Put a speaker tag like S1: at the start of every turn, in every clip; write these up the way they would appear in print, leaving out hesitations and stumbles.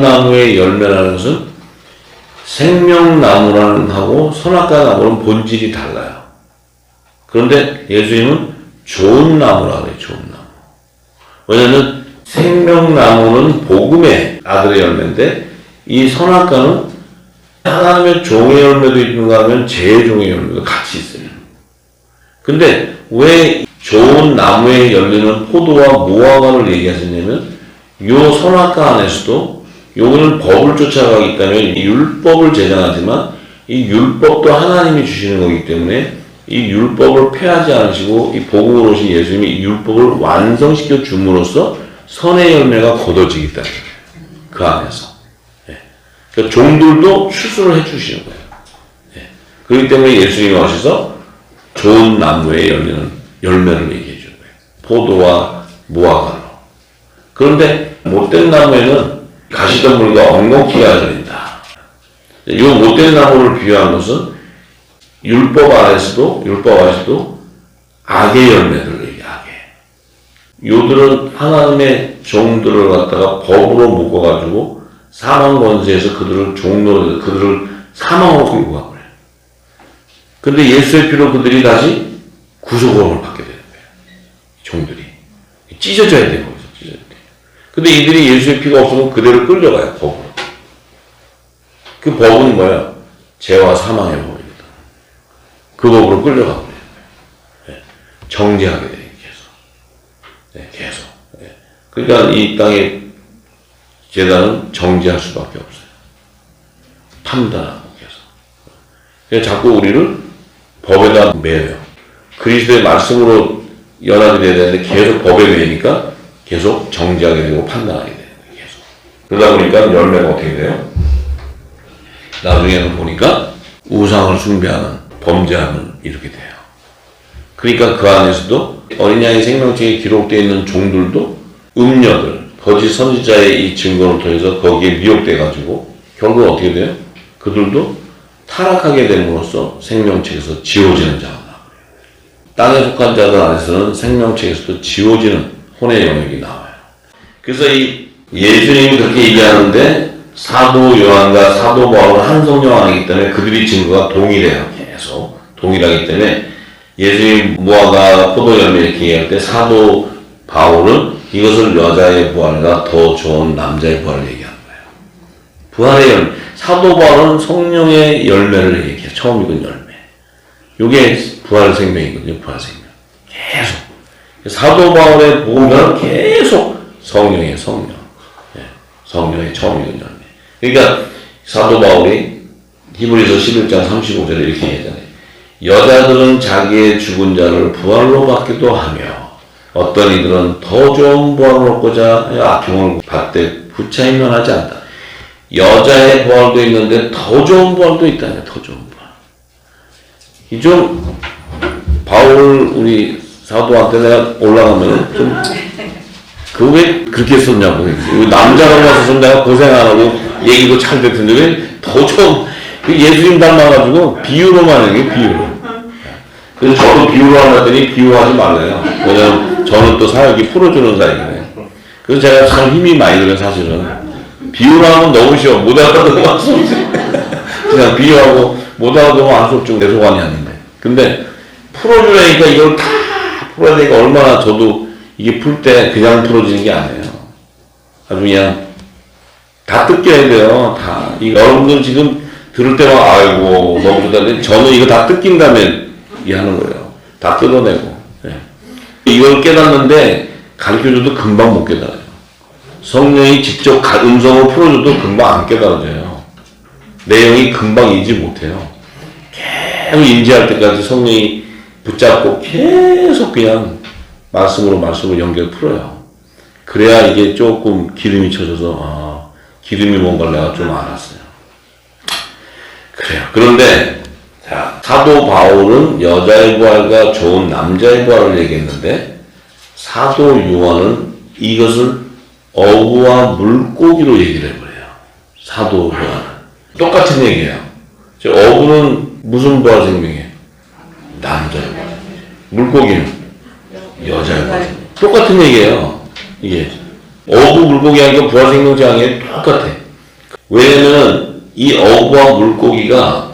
S1: 나무의 열매라는 것은 생명나무라는 하고 선악과 나무는 본질이 달라요. 그런데 예수님은 좋은 나무라고 해요. 좋은 나무. 왜냐하면 생명나무는 복음의 아들의 열매인데 이 선악과는 하나님의 종의 열매도 있는가 하면 제 종의 열매도 같이 있어요. 근데 왜 좋은 나무에 열리는 포도와 무화과를 얘기하셨냐면 요 선악과 안에서도 요거는 법을 쫓아가기 때문에 율법을 제정하지만 이 율법도 하나님이 주시는 거기 때문에 이 율법을 폐하지 않으시고 이 복음으로 오신 예수님이 이 율법을 완성시켜 줌으로써 선의 열매가 거둬지기 때문에 그 안에서 그러니까 종들도 추수를 해주시는 거예요. 그렇기 때문에 예수님이 오셔서 좋은 나무에 열리는 열매를 얘기해 주는 거예요. 포도와 무화과로. 그런데 못된 나무에는 가시덤불과 엉겅퀴가 열린다. 이 못된 나무를 비유한 것은 율법 안에서도 악의 열매들을 얘기해. 악의. 요들은 하나님의 종들을 갖다가 법으로 묶어가지고 사망 권세에서 그들을 종로로 그들을 사망으로 끌고 가버려요. 근데 예수의 피로 그들이 다시 구속을 받게 되는 거예요. 종들이 찢어져야 돼요. 거기서 찢어져야 돼요. 근데 이들이 예수의 피가 없으면 그대로 끌려가요. 법으로. 그 법은 뭐예요? 죄와 사망의 법입니다. 그 법으로 끌려가 버려요. 정죄하게 돼요. 계속. 그러니까 이 땅의 재단은 정죄할 수밖에 없어요. 판단하고 계속. 그래서 자꾸 우리를 법에다 매여요. 그리스도의 말씀으로 연합이 돼야 되는데 계속 법에 매이니까 계속 정죄하게 되고 판단하게 되는 거예요. 계속. 그러다 보니까 열매가 어떻게 돼요? 나중에는 보니까 우상을 숭배하는, 범죄하는 이렇게 돼요. 그러니까 그 안에서도 어린 양의 생명책에 기록되어 있는 종들도 음녀들, 거짓 선지자의 이 증거를 통해서 거기에 미혹돼가지고 결국은 어떻게 돼요? 그들도 타락하게 됨으로써 생명책에서 지워지는 자가 나와요. 땅에 속한 자들 안에서는 생명책에서도 지워지는 혼의 영역이 나와요. 그래서 이 예수님이 그렇게 얘기하는데 사도 요한과 사도 바울은 한 성령 안이기 때문에 그들이 증거가 동일해요. 계속 동일하기 때문에 예수님 무화과 포도 열매 이렇게 얘기할 때 사도 바울은 이것을 여자의 부활과 더 좋은 남자의 부활을 얘기하는 거예요. 부활의 열매. 사도 바울은 성령의 열매를 얘기해요. 처음 읽은 열매. 이게 부활 생명이거든요. 부활 생명. 계속. 사도 바울의 복음은 계속 성령이에요. 성령. 성령의 처음 읽은 열매. 그러니까 사도 바울이 히브리서 11장 35절에 이렇게 얘기하잖아요. 여자들은 자기의 죽은 자를 부활로 받기도 하며 어떤 이들은 더 좋은 부활을 얻고자 악행을 받되 부차임 면하지 않다. 여자의 부활도 있는데 더 좋은 부활도 있다네. 더 좋은 부활. 이 좀 바울 우리 사도한테 내가 올라가면 좀 그 왜 그렇게 썼냐고. 남자가 와서 내가 고생 안 하고 얘기도 잘 됐는데 왜 더 좋은 예수님 닮아가지고 비유로만 해. 비유로. 그래서 저도 비유로 하더니 비유하지 말래요. 왜냐면 저는 또 사역이 풀어주는 사역이에요. 그래서 제가 참 힘이 많이 들어요. 사실은 비유로 하면 너무 쉬워. 못 알아듣고 안 쏘지. 그냥 비유하고 못 알아듣고 안 쏘지. 내 소관이 아닌데. 근데 풀어주려니까 이걸 다 풀어야 되니까 얼마나 저도 이게 풀 때 그냥 풀어지는 게 아니에요. 아주 그냥 다 뜯겨야 돼요. 다. 여러분들 지금 들을 때만 아이고 너무 좋다. 저는 이거 다 뜯긴 다음에 하는 거예요. 다 뜯어내고. 이걸 깨닫는데 가르쳐줘도 금방 못 깨달아요. 성령이 직접 음성을 풀어줘도 금방 안 깨달아져요. 내용이 금방 인지 못해요. 계속 인지할 때까지 성령이 붙잡고 계속 그냥 말씀으로 연결 풀어요. 그래야 이게 조금 기름이 쳐져서 기름이 뭔가를 내가 좀 알았어요. 그래요. 그런데 자, 사도 바울은 여자의 부활과 좋은 남자의 부활을 얘기했는데 사도 요한은 이것을 어부와 물고기로 얘기를 해버려요. 사도 요한은 똑같은 얘기예요. 어부는 무슨 부활 생명이에요? 남자의 부활 생명. 물고기는 여자의 부활 생명. 똑같은 얘기예요. 이게 어부 물고기 하니까 부활 생명체 아니에요? 똑같아. 왜냐면 이 어부와 물고기가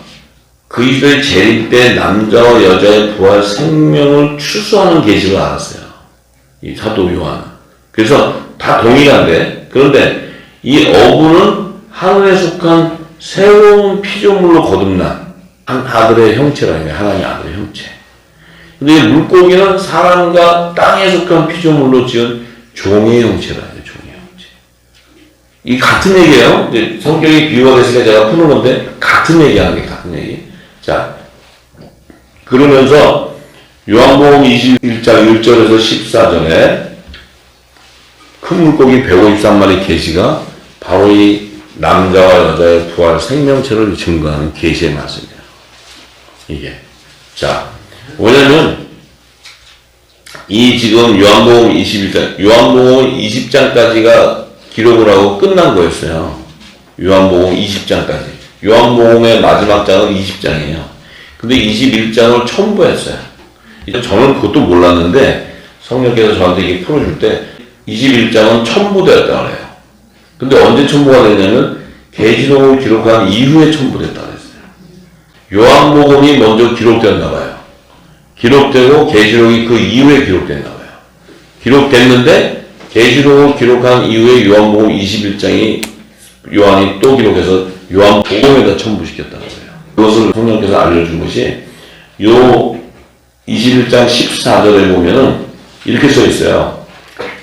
S1: 그리스도의 재림 때 남자와 여자의 부활 생명을 추수하는 계시를 알았어요. 이 사도 요한은. 그래서 다 동일한데, 그런데 이 어부는 하늘에 속한 새로운 피조물로 거듭난 한 아들의 형체라는 거예요. 하나님의 아들의 형체. 근데 이 물고기는 사람과 땅에 속한 피조물로 지은 종의 형체라는 거예요. 종의 형체. 이 같은 얘기예요. 이제 성경이 비유가 됐으니까 제가 푸는 건데, 같은 얘기하는 게 같은 얘기. 자, 그러면서 요한복음 21장 1절에서 14절에 큰 물고기 153마리 계시가 바로 이 남자와 여자의 부활 생명체를 증거하는 계시의 말씀이에요. 이게. 자, 왜냐면 이 지금 요한복음 21장, 요한복음 20장까지가 기록을 하고 끝난 거였어요. 요한복음 20장까지. 요한복음의 마지막 장은 20장이에요. 근데 21장을 첨부했어요. 저는 그것도 몰랐는데 성령께서 저한테 이게 풀어줄 때 21장은 첨부되었다고 해요. 근데 언제 첨부가 되냐면 계시록을 기록한 이후에 첨부됐다고 했어요. 요한복음이 먼저 기록되었나 봐요. 기록되고 계시록이 그 이후에 기록됐나 봐요. 기록됐는데 계시록을 기록한 이후에 요한복음 21장이 요한이 또 기록해서 요한복음에다 첨부시켰다는 거예요. 그것을 성령께서 알려준 것이 요 21장 14절에 보면은 이렇게 써 있어요.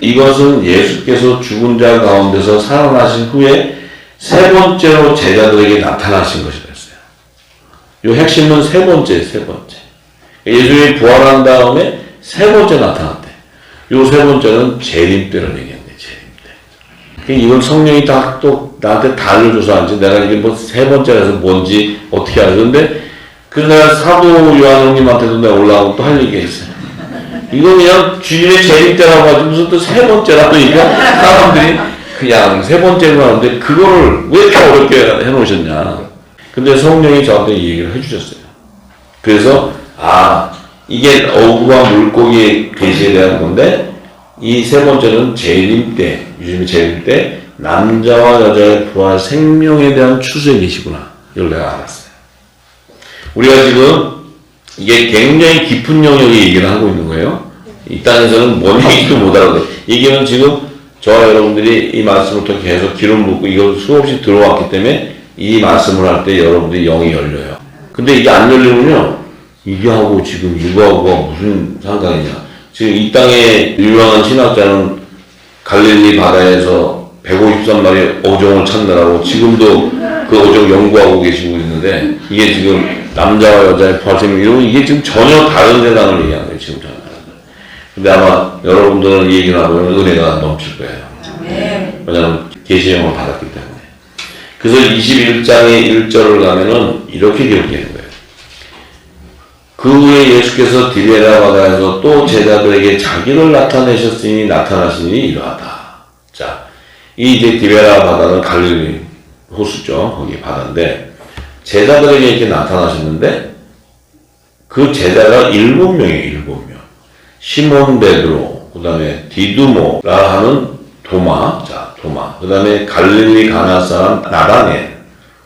S1: 이것은 예수께서 죽은 자 가운데서 살아나신 후에 세 번째로 제자들에게 나타나신 것이라 했어요. 요 핵심은 세 번째. 예수님이 부활한 다음에 세 번째 나타났대. 요 세 번째는 재림 때를 얘기했네. 재림 때. 이걸 성령이 다 또 나한테 다 알려줘서 알지. 내가 이게 뭐 세 번째라서 뭔지 어떻게 알아. 근데 그래서 내가 사도 요한 형님한테도 내가 올라가고 또 할 얘기가 있어요. 이건 그냥 주님의 재림 때라고 하지 무슨 또 세 번째라고 얘기하니까 사람들이 그냥 세 번째로 하는데 그거를 왜 이렇게 어렵게 해놓으셨냐. 근데 성령이 저한테 이 얘기를 해주셨어요. 그래서 이게 어부와 물고기의 계시에 대한 건데 이 세 번째는 재림 때, 주님의 재림 때 남자와 여자의 부활 생명에 대한 추수의 계시구나. 이걸 내가 알았어요. 우리가 지금 이게 굉장히 깊은 영역의 얘기를 하고 있는 거예요. 이 땅에서는 뭔 얘기도 못 알아요. 이게는 지금 저와 여러분들이 이 말씀을 통해 계속 기름 붓고 이걸 수없이 들어왔기 때문에 이 말씀을 할 때 여러분들이 영이 열려요. 근데 이게 안 열리면요, 이게 하고 지금 이거하고가 무슨 상관이냐. 지금 이 땅에 유명한 신학자는 갈릴리 바다에서 153마리 어종을 찾느라고 지금도 그 어종 연구하고 계시고 있는데 이게 지금 남자와 여자의 부활생명 이러면 이게 지금 전혀 다른 세상을 얘기하는 거예요. 지금 전혀 다른. 근데 아마 여러분들은 이 얘기를 하면 은혜가 넘칠 거예요. 왜냐하면 계시의 영을 받았기 때문에. 그래서 21장의 1절을 가면은 이렇게 기록되는 거예요. 그 후에 예수께서 디베라 바다에서 또 제자들에게 자기를 나타내셨으니 나타나신 일이 이러하다. 자, 이 이제 디베라 바다는 갈릴리 호수죠. 거기 바다인데 제자들에게 이렇게 나타나셨는데 그 제자가 7명이에요. 7명. 시몬 베드로, 그 다음에 디두모라 하는 도마, 그 다음에 갈릴리 가나 사람 나다네,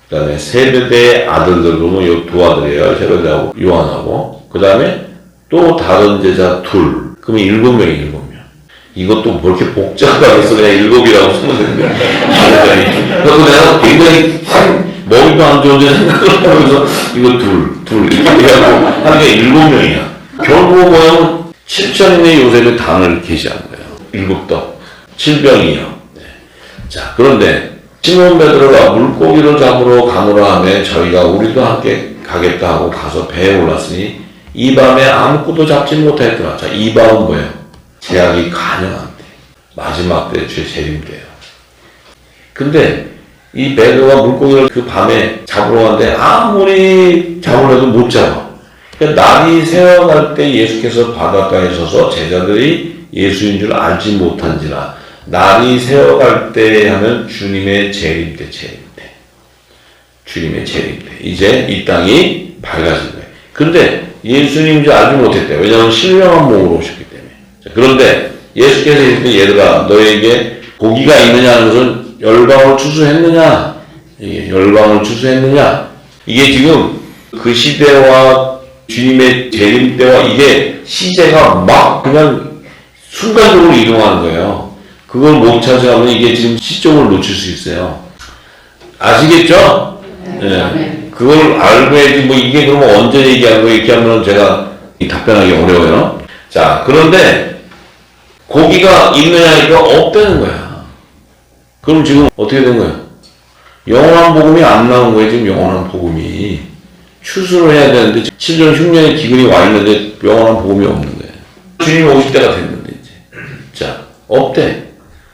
S1: 그 다음에 세베대의 아들들, 그러면 요 두 아들이에요. 세베대하고 요한하고, 그 다음에 또 다른 제자 둘, 그러면 7명이 7명. 이것도 뭐 이렇게 복잡하게 해서 그냥 7이라고 쓰면 되는데, 그래서 내가 굉장히 머리도 안 좋은데 생각을 하면서 이거 둘, 이렇게 해가지고 하는 게 7명이야. 결국 뭐냐면 7천인의 요셉의 단을 계시하는 거예요. 7떡, 7병이요. 네. 자, 그런데 시몬 베드로가 물고기를 잡으러 가노라 하며 저희가 우리도 함께 가겠다 하고 가서 배에 올랐으니 이 밤에 아무것도 잡지 못하였더라. 자, 이 밤은 뭐예요? 제약이 간영한 때, 마지막 때, 주의 재림 때예요. 근데 이 베드로가 물고기를 그 밤에 잡으러 갔는데 아무리 잡으려도 못 잡아. 그러니까 날이 새어갈 때 예수께서 바닷가에 서서 제자들이 예수인 줄 알지 못한지라. 날이 새어갈 때 하면 주님의 재림 때. 주님의 재림 때. 이제 이 땅이 밝아진 거예요. 근데 예수님인 줄 알지 못했대. 왜냐하면 신령한 몸으로 오셨기 때문에. 자, 그런데 예수께서 이렇게 얘들아 너에게 고기가 있느냐 하는 것은 열방을 추수했느냐? 이게 열방을 추수했느냐? 이게 지금 그 시대와 주님의 재림 때와 이게 시제가 막 그냥 순간적으로 이동하는 거예요. 그걸 못 찾아가면 이게 지금 시점을 놓칠 수 있어요. 아시겠죠? 네. 그걸 알고 해야지, 뭐 이게 그러면 언제 얘기하는 거예요? 이렇게 하면 제가 답변하기 어려워요. 자, 그런데 고기가 있느냐니까 없다는 거야. 그럼 지금 어떻게 된 거예요? 영원한 복음이 안 나온 거예요, 지금 영원한 복음이. 추수를 해야 되는데, 7년 흉년의 기근이 와 있는데, 영원한 복음이 없는 거예요. 주님이 오실 때가 됐는데, 이제. 자, 없대.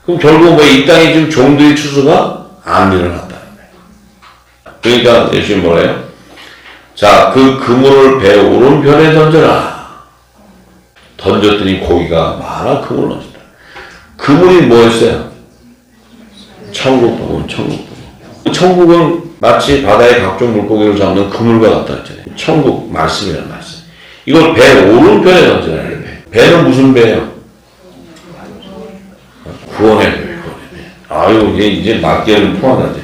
S1: 그럼 결국 뭐 이 땅에 지금 종들의 추수가 안 일어났다는 거예요. 그러니까 예수님 뭐래요? 자, 그 그물을 배 오른편에 던져라. 던졌더니 고기가 많아 그물을 던졌다. 그물이 뭐였어요? 천국 복음, 천국 복음. 천국은 마치 바다의 각종 물고기를 잡는 그물과 같다 했잖아요. 천국 말씀이란 말씀. 이걸 배 오른편에 던져라. 배는 무슨 배예요? 구원의 배, 구원의 배. 아유, 이제 막개를 포함하지.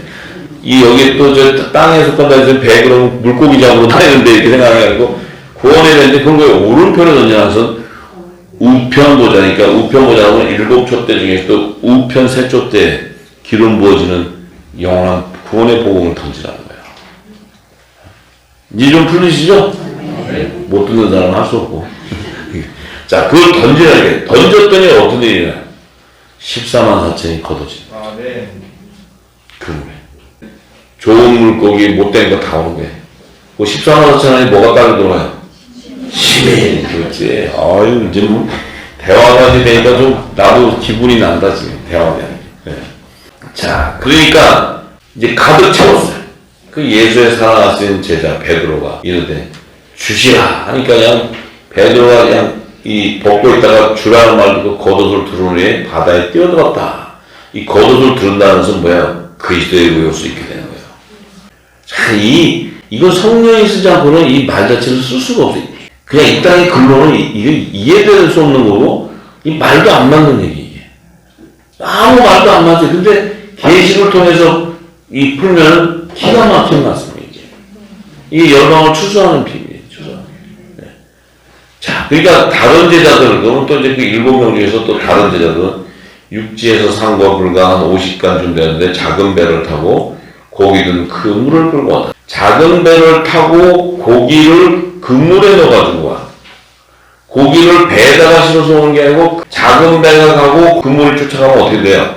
S1: 여기 또 저 땅에 속한다 해서 배 그러면 물고기 잡으러 다니는데 이렇게 생각해가지고 구원의 배인데 그런 거에 오른편에 던져놔서 우편 보자니까 우편 보자는 7촛대 중에서 또 우편 3촛대 기름 부어지는 영원한 구원의 복음을 던지라는 거예요. 이제 좀 풀리시죠? 네. 못 듣는 사람은 할 수 없고. 자, 그걸 던지라는 게 던졌더니 어떤 일이 일어나요? 14만 4천이 걷어진다.
S2: 아, 네.
S1: 그런 거예요. 좋은 물고기 못된 거 다 오는 거예요. 그 14만 4천원이 뭐가 따로 들어와요? 시민. 그렇지. 아유, 이제 뭐, 대화가 되니까 좀, 나도 기분이 난다, 지금. 대화가 되는 게. 네. 자, 그러니까, 이제 가득 채웠어요. 그 예수의 사랑하시는 제자, 베드로가 이르되, 주시라. 하니까 그냥, 베드로가 그냥, 벗고 있다가 주라는 말 듣고 겉옷을 두르니 바다에 뛰어들었다. 이 겉옷을 두른다는 것은 뭐야? 그리스도의 의할 수 있게 되는 거예요. 자, 이건 성령이 쓰지 않고는 이 말 자체를 쓸 수가 없어요. 그냥 이 땅의 근로는 이게 이해될 수 없는 거고, 이 말도 안 맞는 얘기, 이게. 아무 말도 안 맞아요. 근데 계시를 통해서 풀면은 기가 막힌 말씀이에요, 이게. 이게 열방을 추수하는 비밀이에요, 추수하는 비밀. 네. 자, 그러니까 다른 제자들, 그러면 또 이제 그 7명 중에서 또 다른 제자들은 육지에서 산과 불과 한 50간 준비하는데 작은 배를 타고 고기든 그물을 끌고 왔다. 작은 배를 타고 고기를 그물에 넣어가지고 와. 고기를 배에다가 실어서 오는 게 아니고 작은 배가 가고 그물을 쫓아가면 어떻게 돼요?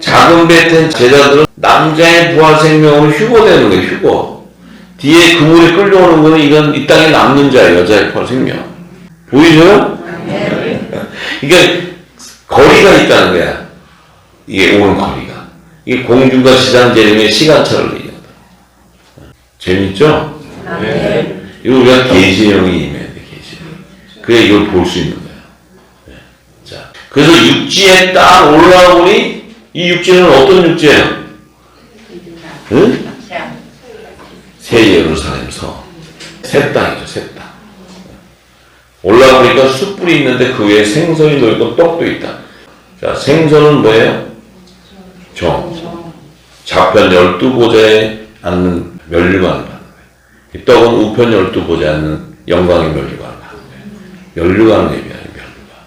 S1: 작은 배에 탄 제자들은 남자의 부활 생명으로 휴거되는 거예요, 휴거. 뒤에 그물에 끌려오는 거는 이건 이 땅에 남는 자예요, 여자의 부활 생명. 보이죠? 그러니까 거리가 있다는 거야. 이게 오는 거리가. 이게 공중과 시장 재림의 시간차를 얘기한다. 재밌죠? 네. 이거 우리가 계시형이 임해야 돼, 계시형. 그래 이걸 볼 수 있는 거야. 네. 자, 그래서 육지에 딱 올라오니 이 육지는 어떤 육지예요? 응? 새 예루살렘 성. 새 땅이죠, 새 땅. 올라오니까 숯불이 있는데 그 위에 생선이 놓여있고 떡도 있다. 자, 생선은 뭐예요? 정. 좌편 12보좌에 앉는 면류관을 받는 거예요. 이 떡은 우편 12보좌에 앉는 영광의 면류관을 받는 거예요. 면류관을 예비하는 면류관.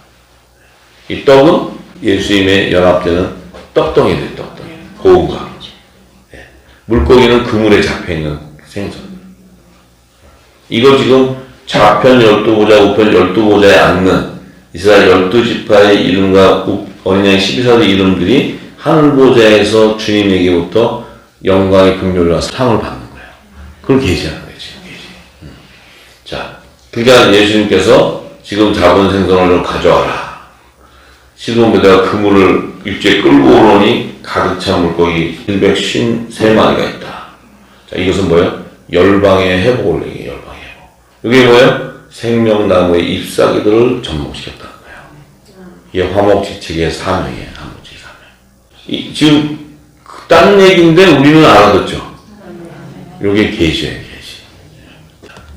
S1: 이 떡은 예수님의 연합되는 떡덩이들, 떡덩이. 고운감이죠. 네. 물고기는 그물에 잡혀있는 생선. 이거 지금 좌편 12보좌, 우편 12보좌에 앉는 이스라엘 12지파의 이름과 어린양 12사도의 이름들이 하늘보좌에서 주님에게부터 영광의 긍휼과 상을 받는 거예요. 그걸 계시하는 거예요, 지금 계시. 자, 그러니까 예수님께서 지금 잡은 생선을 좀 가져와라. 시돈 베드로가 그물을 육지에 끌고 오르니 가득 찬 물고기 153마리가 있다. 자, 이것은 뭐예요? 열방의 회복을 얘기해요, 열방의 회복. 이게 뭐예요? 생명나무의 잎사귀들을 접목시켰다는 거예요. 이게 화목지책의 사명이에요, 화목지책 사명. 지금 딴 얘기인데 우리는 알아듣죠? 이게 계시예요, 계시.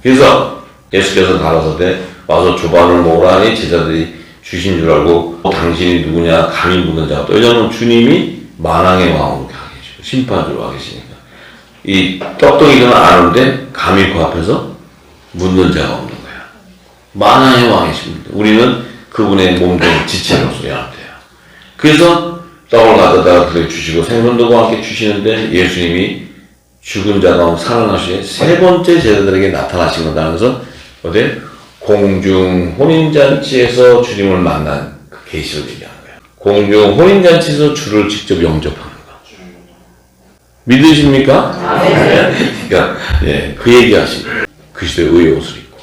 S1: 그래서 예수께서 가라사대 와서 조반을 먹으라 하니 제자들이 주신 줄 알고 당신이 누구냐 감히 묻는 자가 또 왜냐하면 주님이 만왕의 왕으로 가 계시고 심판주로 와 계시니까 이 떡덩이들은 아는데 감히 그 앞에서 묻는 자가 없는 거야. 만화의 왕이신 분. 우리는 그분의 몸된 지체로서 연합돼요. 그래서 떡을 가져다가 그렇게 주시고 생선도와 함께 주시는데 예수님이 죽은 자 가운데 살아나시에 세 번째 제자들에게 나타나신 거다는 것은 어디 공중 혼인잔치에서 주님을 만난 그 계시를 얘기하는 거예요. 공중 혼인잔치에서 주를 직접 영접하는 거. 믿으십니까? 네. 그러니까 그 얘기하신 거예요. 그리스도의 의의 옷을 입고.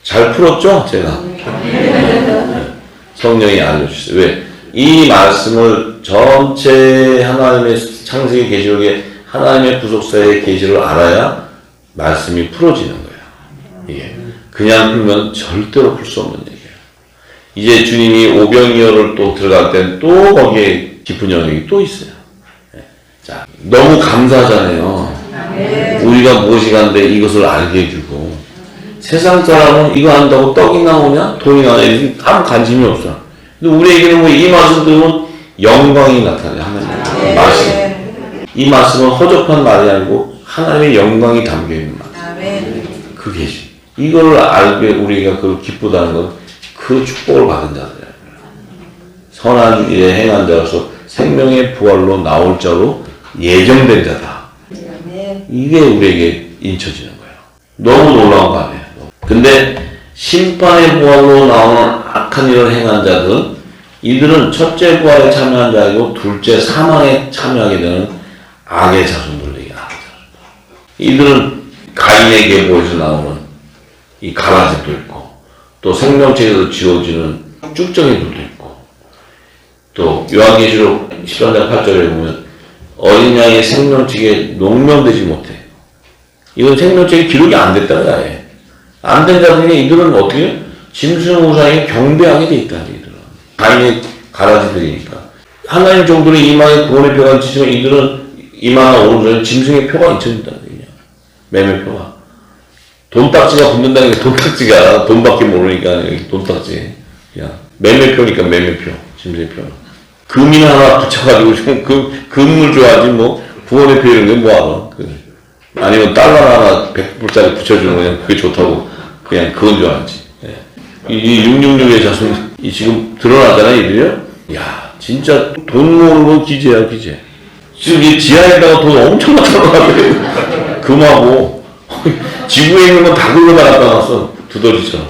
S1: 잘 풀었죠? 제가. 성령이 알려주셨어요. 왜? 이 말씀을 전체 하나님의 창세기 계시록에 하나님의 구속사의 계시를 알아야 말씀이 풀어지는 거예요. 이게 그냥 풀면 절대로 풀 수 없는 얘기예요. 이제 주님이 오병이어를 또 들어갈 땐 또 거기에 깊은 영역이 또 있어요. 자, 너무 감사하잖아요. 우리가 무엇이 간데 이것을 알게 해주고 세상 사람은 이거 한다고 떡이 나오냐 돈이 나오냐 아무 관심이 없어. 근데 우리에게는 뭐 이 말씀 들으면 영광이 나타나요. 하나님의 말씀. 이 말씀은 허접한 말이 아니고 하나님의 영광이 담겨있는 말씀. 그 계시. 이걸 알게 우리가 그걸 기쁘다는 건 그 축복을 받은 자들이에요. 선한 일에 행한 자로서 생명의 부활로 나올 자로 예정된 자다. 이게 우리에게 인쳐지는 거예요. 너무 놀라운 거 아니에요. 근데 심판의 부활로 나오는 악한 일을 행한 자들은 이들은 첫째 부활에 참여한 자이고 둘째 사망에 참여하게 되는 악의 자손들에게 악의 자손. 이들은 가인의 계보에서 나오는 이 가라지도 있고 또 생명책에서 지어지는 쭉정이들도 있고 또 요한계시록 13장 8절에 보면 어린 양의 생명책에 농명되지 못해. 이건 생명책에 기록이 안 됐다는 거야. 안 된 자들이 이들은 어떻게 짐승 우상에 경배하게 돼 있다. 이들은 가인의 가라지들이니까 하나님 정도는 이마에 구원의 표가 있지만 이들은 이마나 오른손에 짐승의 표가 있습니다. 매매표가 돈딱지가 붙는다는 게 돈딱지가 돈밖에 모르니까 돈딱지. 야 매매표니까 매매표 짐승의 표. 금이 하나 붙여가지고 그 금을 좋아하지 뭐 구원의 표 이런 게 뭐하러 아니면 달러 하나 100불짜리 붙여주는 거야. 그게 좋다고 그냥 그건 줄 알지. 이 666의 자손 이 지금 드러나잖아 이들이요. 야 진짜 돈 모으는 기재야 기재. 지금 이 지하에다가 돈 엄청 많다고 금하고 지구에 있는 건 다 긁어다 갖다 놨어 두더지처럼.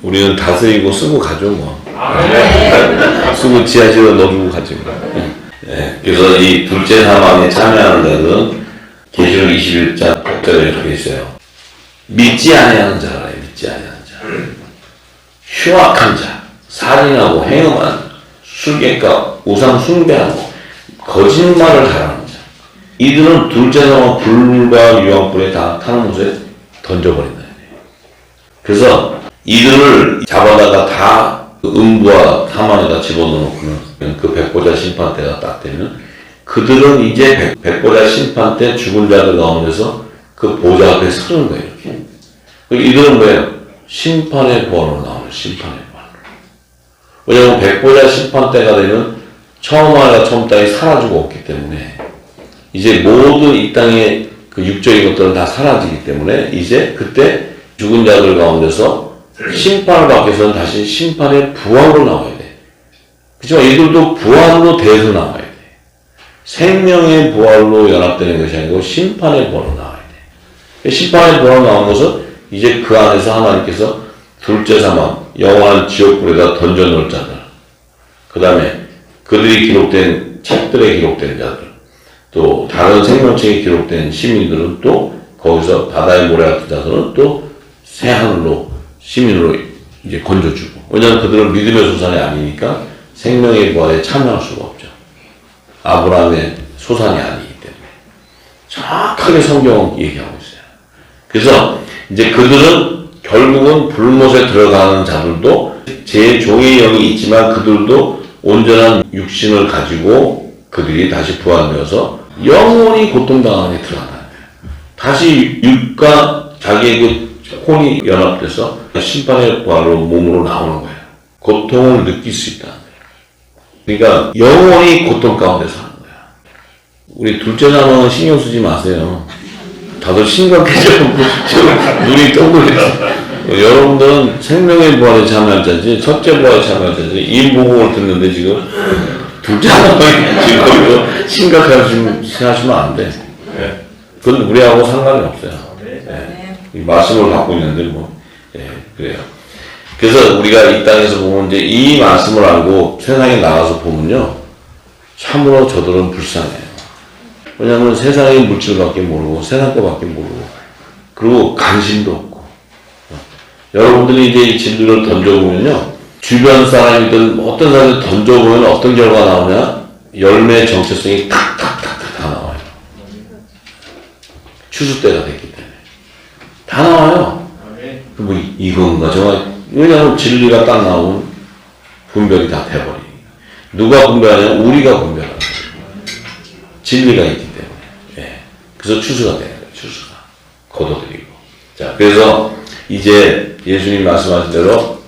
S1: 우리는 다스리고 쓰고 가죠 뭐. 쓰고 지하실에 넣어주고 가죠. 그래서 이 둘째 사망에 참여하는 자들은 계시록 21장 8절에 이렇게 있어요. 믿지 아니하는 자라. 믿지 아니하는 자. 흉악한 자, 살인하고 행음한, 술객과 우상 숭배하고 거짓말을 잘하는 자. 이들은 둘째 사망 불과 유황불에 다 타는 곳에 던져버린다. 그래서 이들을 잡아다가 다 음부와 사망에다 집어넣어놓고는 그 백보자 심판 때가 딱 되면 그들은 이제 백보자 심판 때 죽은 자들 가운데서 그 보좌 앞에 서는 거예요. 이렇게. 이들은 뭐예요? 심판의 부활로 나오는 심판의 부활로. 왜냐하면 백보자 심판 때가 되면 처음 하나가 처음 땅이 사라지고 없기 때문에 이제 모든 이 땅의 그 육적인 것들은 다 사라지기 때문에 이제 그때 죽은 자들 가운데서 심판을 받기 위해서는 다시 심판의 부활로 나와야 돼. 그렇지만 이들도 부활로 대해서 나와야 돼. 생명의 부활로 연합되는 것이 아니고 심판의 부활로 나와야 돼. 심판의 부활로 나온 것은 이제 그 안에서 하나님께서 둘째 사망, 영원한 지옥불에다 던져놓을 자들, 그 다음에 그들이 기록된 책들에 기록된 자들, 또 다른 생명책에 기록된 시민들은 또 거기서 바다의 모래 같은 자들은 또 새하늘로 시민으로 이제 건져주고. 왜냐하면 그들은 믿음의 소산이 아니니까 생명의 부활에 참여할 수가 없죠. 아브라함의 소산이 아니기 때문에. 정확하게 성경 얘기하고 있어요. 그래서 이제 그들은 결국은 불못에 들어가는 자들도 제 종의 영이 있지만 그들도 온전한 육신을 가지고 그들이 다시 부활되어서 영원히 고통당하는 데 들어간다는 거예요. 다시 육과 자기의 그 혼이 연합돼서 심판의 부활로 몸으로 나오는 거예요. 고통을 느낄 수 있다는 거예요. 그러니까 영원히 고통 가운데 사는 거예요. 우리 둘째 자녀는 신경 쓰지 마세요. 다들 심각해져. 지금 눈이 동그래요. 여러분들은 생명의 부활에 참여할 자지, 첫째 부활에 참여할 자지, 이 보고를 듣는데 지금 둘째 자녀는 지금 이거 심각하시면 안 돼. 예. 그건 우리하고 상관이 없어요. 예. 이 말씀을 갖고 있는데 뭐, 예, 그래요. 그래서 우리가 이 땅에서 보면 이제 이 말씀을 알고 세상에 나가서 보면요, 참으로 저들은 불쌍해요. 왜냐하면 세상의 물질밖에 모르고 세상 것밖에 모르고 그리고 관심도 없고. 여러분들이 이제 이 진리를 던져보면요, 주변 사람이든 어떤 사람을 던져보면 어떤 결과가 나오냐, 열매의 정체성이 탁탁탁탁 다 나와요. 추수 때가 됐기 때문에 다 나와요. 뭐 이건가 저거. 왜냐하면 진리가 딱 나오면 분별이 다 돼버리니까. 누가 분별하냐면 우리가 분별하는 거예요. 진리가 있기 때문에. 예. 그래서 추수가 되는 거예요. 추수가 거둬들이고. 자, 그래서 이제 예수님 말씀하신 대로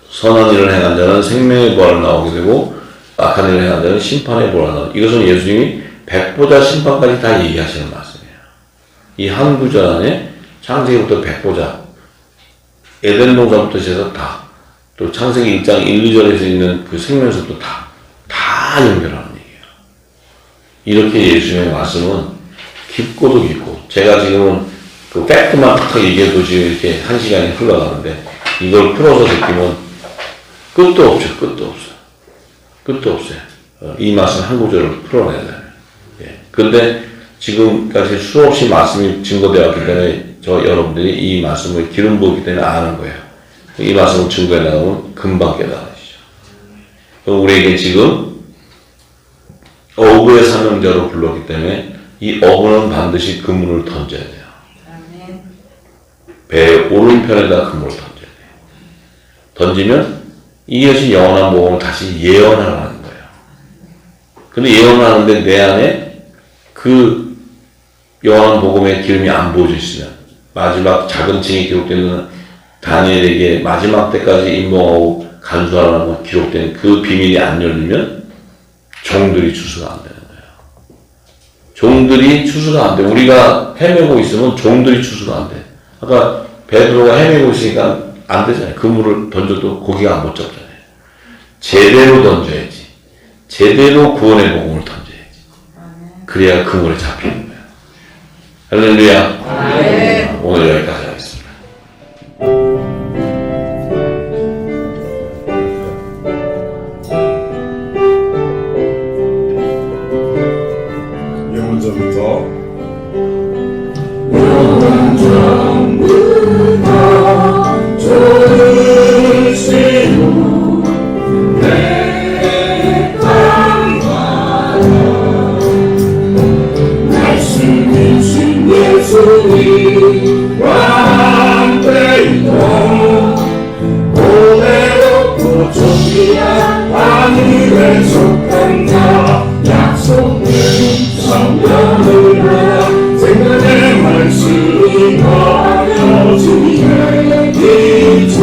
S1: 선한 일을 행한 자는 생명의 부활을 나오게 되고 악한 일을 행한 자는 심판의 부활을 나오게. 이것은 예수님이 백보자 심판까지 다 얘기하시는 말씀이에요. 이 한 구절 안에 창세기부터 백보자, 에덴 동산부터 시작해서 다, 또 창세기 1장 1, 2절에서 있는 그 생명서도 다 연결하는 얘기예요. 이렇게 예수님의 말씀은 깊고도 깊고, 제가 지금은 그 팩트만 탁 얘기해도 지금 이렇게 한 시간이 흘러가는데, 이걸 풀어서 느끼면 끝도 없죠. 끝도 없어요. 이 말씀 한 구절을 풀어내야 돼요. 예. 근데 지금까지 수없이 말씀이 증거되었기 때문에 여러분들이 이 말씀을 기름 부었기 때문에 아는 거예요. 이 말씀을 증거해 나가면 금방 깨달으시죠. 우리에게 지금 어부의 사명자로 불렀기 때문에 이 어부는 반드시 그물을 던져야 돼요. 배의 오른편에다 그물을 던져야 돼요. 던지면 이것이 영원한 복음을 다시 예언하는 거예요. 근데 예언을 하는데 내 안에 그 영원한 복음의 기름이 안 부어져 있으면, 마지막 작은 층이 기록되는 다니엘에게 마지막 때까지 임봉하고 간수하라고 기록된 그 비밀이 안 열리면 종들이 추수가 안 되는 거예요. 종들이 추수가 안 돼. 우리가 헤매고 있으면 종들이 추수가 안 돼. 아까 베드로가 헤매고 있으니까 안 되잖아요. 그물을 던져도 고기가 안 못 잡잖아요. 제대로 던져야지. 제대로 구원의 복음을 던져야지. 그래야 그물에 잡히는 거예요. 할렐루야. 오늘 여기까지 하겠습니다.
S2: 영원전부터 조르시고 내 강과 말씀이신 예수님과 함께 있고 오래롭고 존귀한 하늘에 속한 자 약속은 성령으로 생명의 말씀이 거여 주의 이 주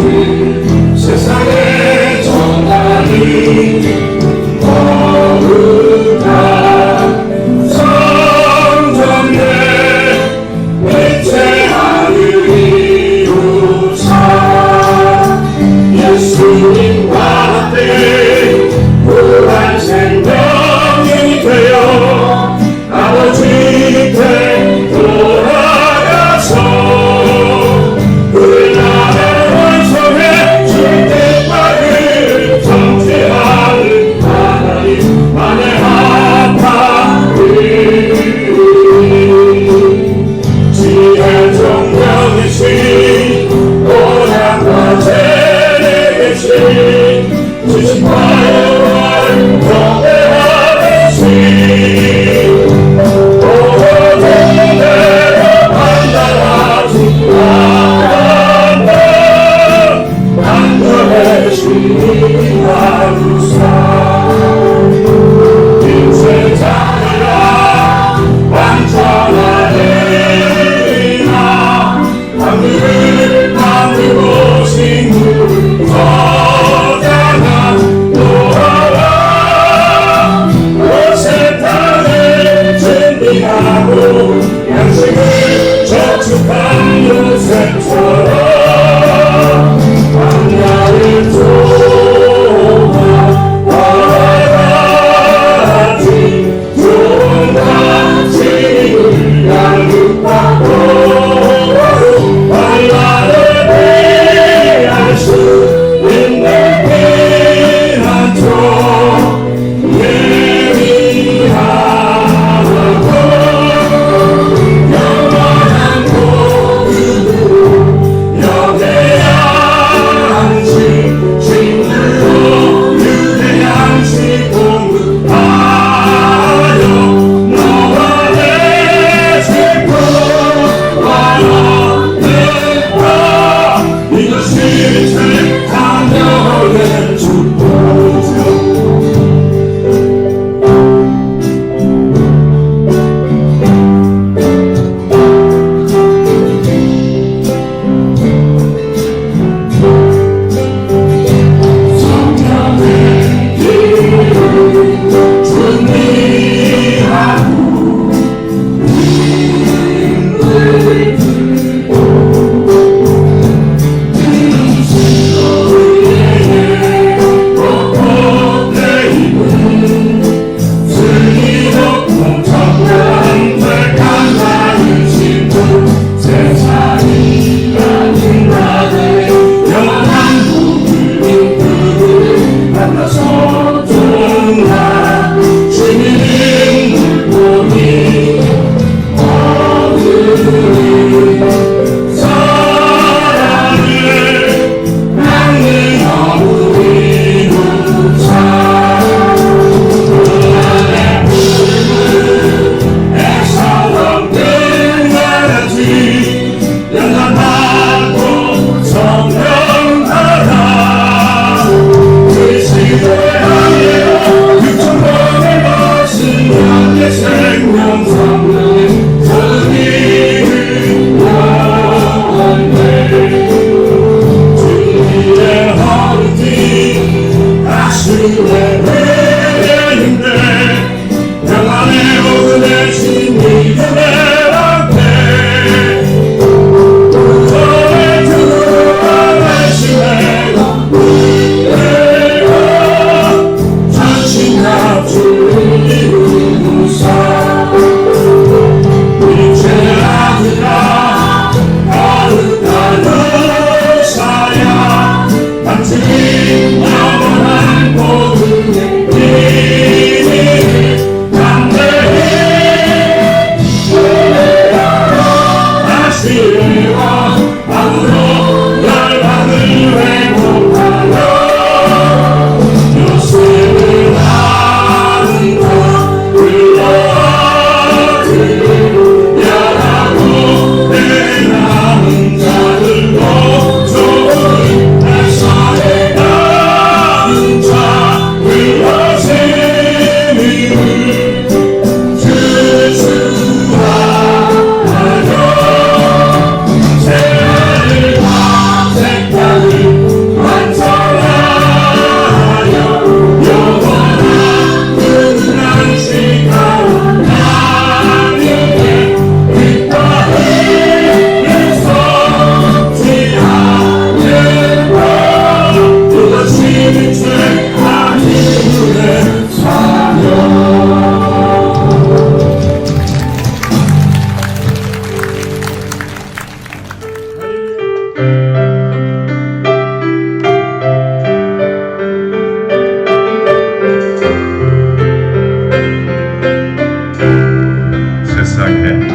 S2: 대신 믿음의 방패 구원의 주와 대신에 은혜로 전신합 주를 이루사 이제 아들아 거룩한 의사야 남친 영원한 복음의 비밀을 담대히 다시와 마음으로 열방을 회복하여 요셉을 아는 자 불러들을 멸하고 내 남은 자들도 좋은 날사에 남은 자 불러세미를 주수하여 새를 색깔을 완성하여 영원한 끝난 시간 나에게 빛바를 썩지 않는 것 이것이 죄 아니의 사명
S3: 세상에